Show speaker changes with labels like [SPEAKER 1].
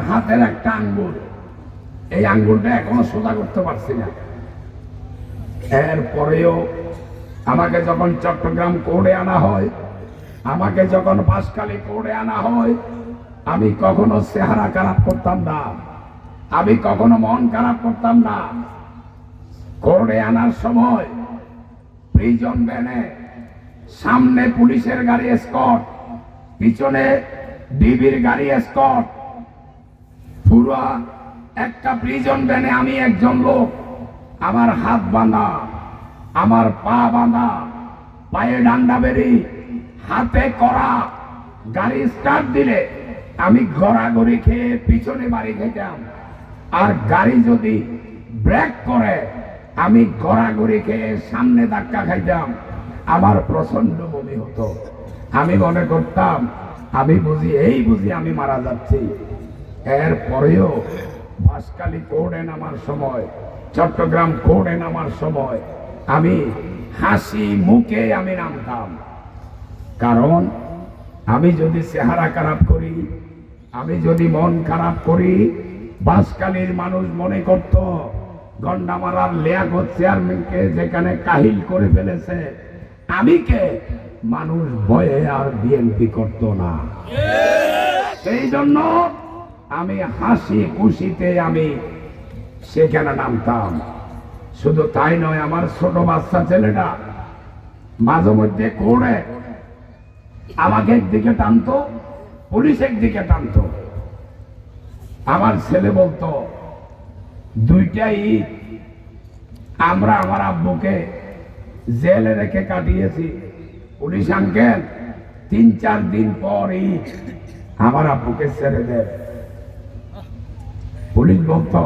[SPEAKER 1] হাতের একটা আঙ্গুল, এই আঙ্গুলটা এখনো সোজা করতে পারছি না। এরপরেও আমাকে যখন চট্টগ্রাম কোর্টে আনা হয়, আমাকে যখন বাঁশখালী কোর্টে আনা হয়, আমি কখনো চেহারা খারাপ করতাম না, আমি কখনো মন খারাপ করতাম না। কোর্টে আনার সময় প্রিজন ভ্যানে সামনে পুলিশের গাড়ি এসকর্ট, পিছনে ডিবির গাড়ি এসকর্ট, পুরো একটা প্রিজন ভ্যানে আমি একজন লোক, আমার হাত বাঁধা, আমার পা বাঁধা, পায়ে ডান্ডা বেরি, হাতে করা, গাড়ি স্টার্ট দিলে আমি গড়াগড়ি খেয়ে পিছনে বাড়ি খেতাম, আর গাড়ি যদি ব্রেক করে আমি গড়াগড়ি খেয়ে সামনে ধাক্কা খাইতাম। আমার প্রচন্ড বমি হতো। আমি মনে করতাম আমি বুঝি আমি মারা যাচ্ছি। এরপরেও বাঁশখালী কোর্টে নামার সময়, চট্টগ্রাম কোর্টে নামার সময় আমি হাসি মুখে আমি নামতাম। কারণ আমি যদি চেহারা খারাপ করি, আমি যদি মন খারাপ করি, বাঁশখালীর মানুষ মনে করত গন্ডামারার লিয়াকত চেয়ারম্যানকে যেখানে কাহিল করে ফেলেছে, আমি কে, মানুষ ভয়ে আর বিএনপি করত না। সেই জন্য আমি হাসি খুশিতে আমি সেখানে নামতাম। শুধু তাই নয়, আমার ছোট বাচ্চা ছেলেটা মাঝে মধ্যে কোর্টে আমাকে একদিকে টানতো, পুলিশ একদিকে টানতো। আমার ছেলে বলতো, দুইটাই আমরা আমার আব্বুকে জেলে রেখে কাটিয়েছি, পুলিশ আঙ্কেল 3-4 দিন পরই আমার আব্বুকে ছেড়ে দেয়। পুলিশ বলতো